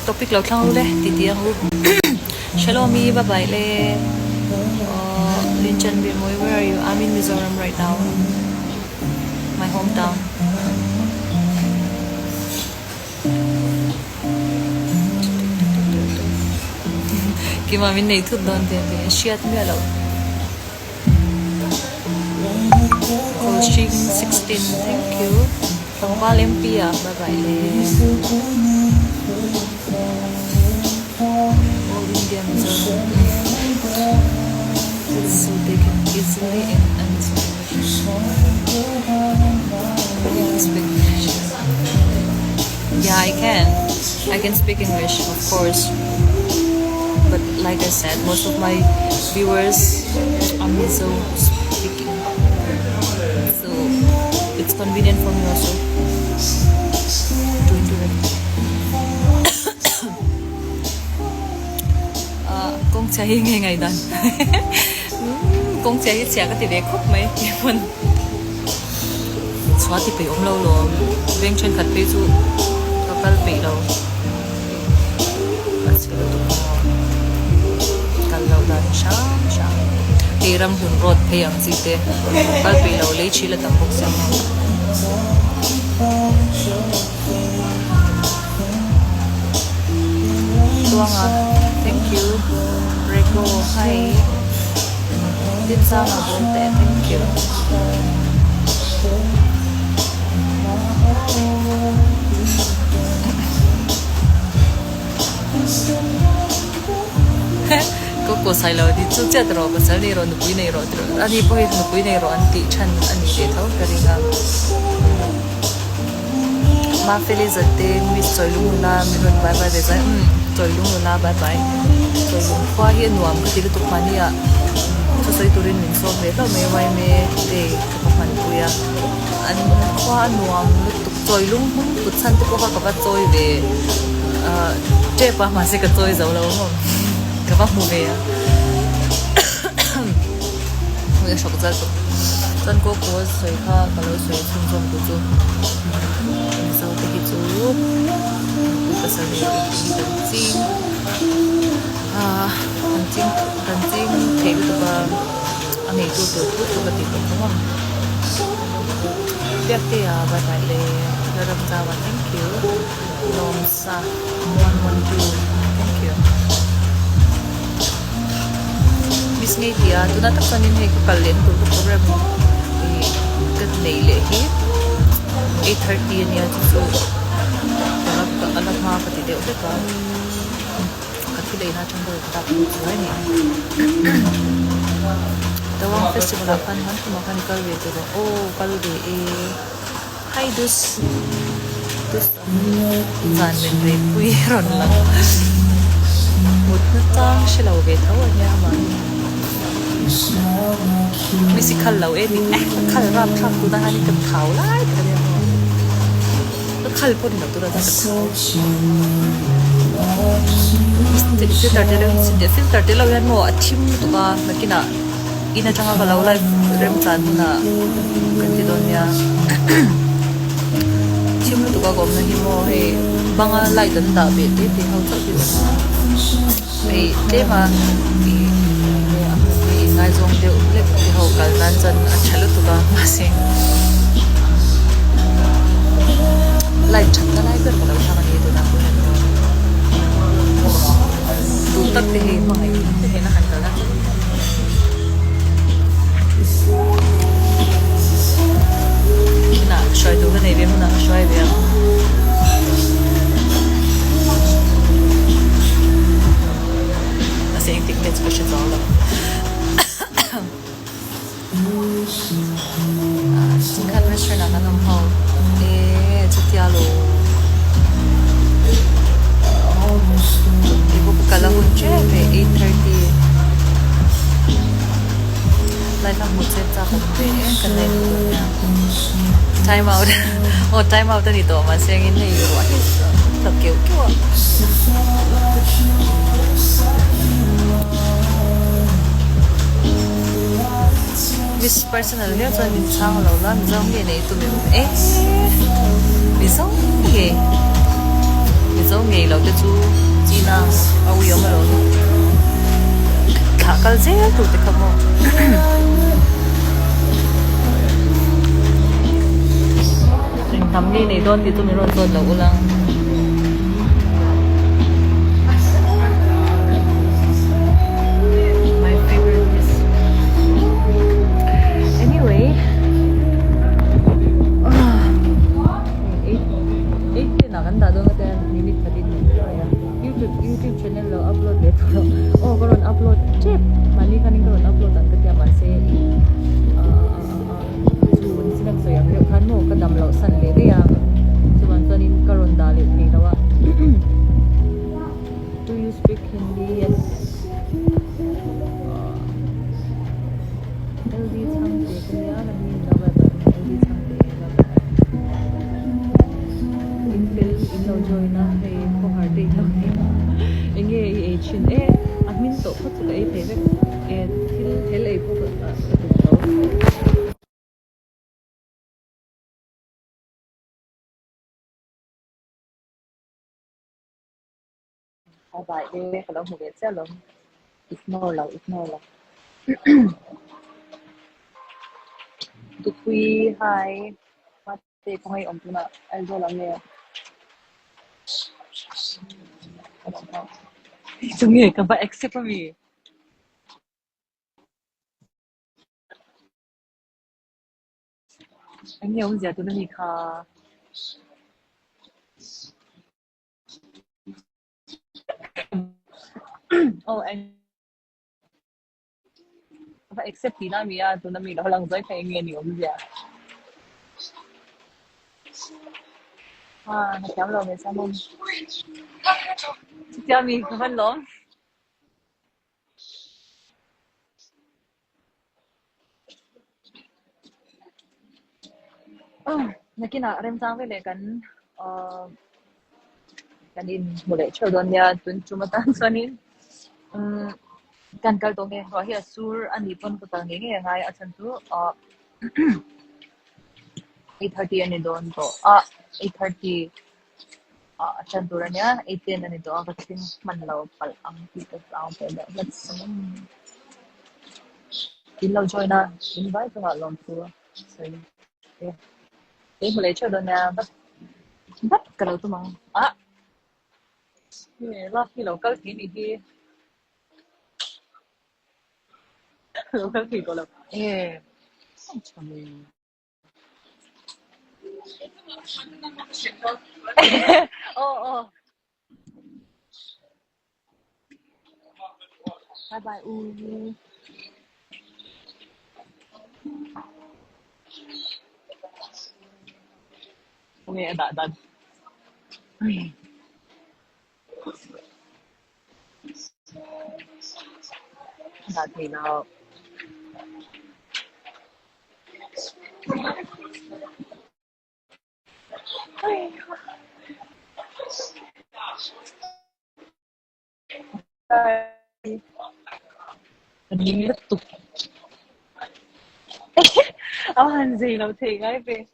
topic lâu thang luôn đấy tí tí ang shalom mi bye bye le Lin Chan Bimoy, where are you? I'm in Mizoram right now, my hometown. Khi mà mình này thụt đòn thì shit mẹ lâu. Coaching 16, thank you. From Olympia, bye bye le. All India Mizoram. So they can easily understand. Speak English. Yeah, I can speak English, of course. But like I said, most of my viewers are Mizo speaking, so it's convenient for me also to interact. Con trai nghe ngày đàn. Con trai trẻ cái tỷ lệ khóc mấy mình xóa thì bị ốm lâu rồi bên trên khát bị chú có cái bị đâu cái lâu đàn sáng thì ram hùng rốt hay ăn gì thế cái bị lâu lấy chỉ là tầm bốc xương Tuang à, thank you Rego, hi Din sao mà bốn tệ, thank you. Koko sai lo di chu chat ro pasal ni ro nupui nei ro tro ani poi nupui nei ro anti chan ani te thau karinga ma feliz ate mi soiluna mi non bye bye de sai soiluna bye bye soilun khwa hi nuam ka til tu mania so sai turin min so me lo me mai me te ka man puya an khwa nuam tu soilung hum put san te ko ka ba choi ve che pa ma se ka choi zo lo mo ka ba mu ve ya mo ya shok za so tan ko ko soi kha ka lo soi chung chung tu chu so te ki chu ku ka sa ni Țhin Țhin thế cái ba anh ấy tu cái gì cũng không biết thì bài bài le làm ra và thank you nom sa 112 thank you Miss Nadia tu na tak sanin hai ko kalen tu program cái này lệ hi 8:30 niya so anak ma pati deu de ka Today na chung do tap ni chai ni Tawang festival akan han mechanical way to oh kalu de hi dus zan men re pui ron la mut na tang shelo ve thaw nya ma mi si khal lo e ni khal rap thap tu na hani kam thau lai ta ne to khal pon no tu ra ta filter te lo yan mo athim tu ka nakina ina changa ka lo lai rem chan na kan ti don ya thim tu ka gom na hi mo he banga lai dan da be te te hau cha ti me te ma i ngai zong de le ti hau kal nan chan achalu tu ka ma se lai chan na lai ber ka lo thang ni tu na ko tu tak te he ma ngai te he na han ka na na shoi tu nei ve na shoi ve na saying think that's what it's all about Țhin restaurant na nam hau chatia lo Kala hun che pe 8:30 lai tham một set cha không pe kan nei time out time out ni to ma seng in nei ro hi tập kiểu kiểu this personal here so min chang lo la mi zong ge nei tu mi mi zong lâu nghề lâu tết chú Țhin à ao yêu mà lâu thả cái dễ tụt thì không không mình thắm đi này đón thì tôi mới đón lâu lắm my favorite is anyway nakanda doon ka limit pa din YouTube channel lo upload dito oh karon upload chip mali kaning karon upload ang katya man say June sinang so yang kan mo kadam lo san le de yang suban tanin karon dali ni lawa do you speak Hindi yes LD changte kaya na ni lawa LD changte lâu rồi na hay có hard day lâu đi anh nghe Țhin admin tổ phát sự cái thế đấy thế lấy phụ cái tổ hai bài đi kalau mau biasa lắm ignore lah tụi quy hai mà để không hay ông tụi nó anh vô làm nghe Sungi ka ba accept kami. Anh nhiều giờ tôi đi kha. Oh anh phải accept tí na mía tôi nami đó lang giới phải nghe nhiều giờ. À, cảm ơn người sao mông. Cho mình không phân lắm. Nakina rem sang với lại kanin mulai children ya tun cuma tan sonin kan kal to nge rohi asur ani pon ko tangi nge ngai asan tu 8:30 ani don to 8:30 asan tu ranya 8:10 ani to akatin manlaw pal ang kita sa ang peda let's ilaw join na invite to long tu so mulai children ya but kalau tu mang lah local ini di local thì có là chồng mình oh bye bye nghe đã thì nào mình liên tục ăn gì đâu thì ngay về